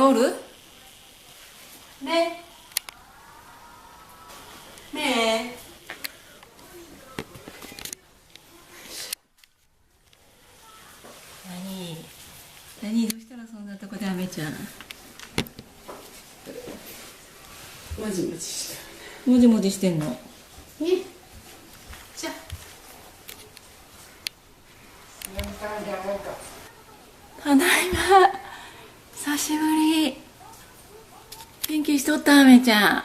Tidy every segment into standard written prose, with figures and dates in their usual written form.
がおる？ねえ。ねえ。何どうしたらそんなとこでアメちゃん。もじもじしてもじもじしてんの。ね。じゃあ。ただいま。久しぶり。元気しとった、アメちゃん。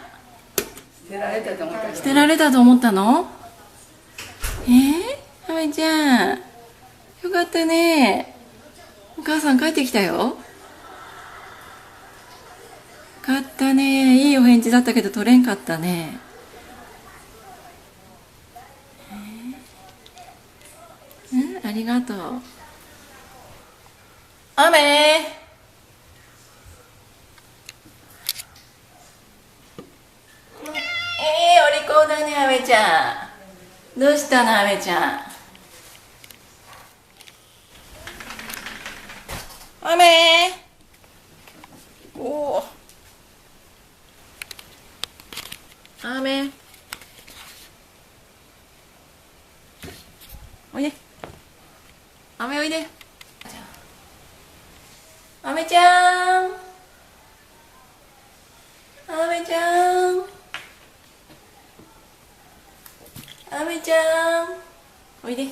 捨てられたと思った。捨てられたと思ったの？アメちゃん。よかったね。お母さん帰ってきたよ。よかったね。いいお返事だったけど取れんかったね。ありがとう。雨。お利口だね、アメちゃん。どうしたの、アメちゃん。雨。おお。雨。おいで。雨おいで。雨ちゃん。雨ちゃん。雨ちゃん。おいで。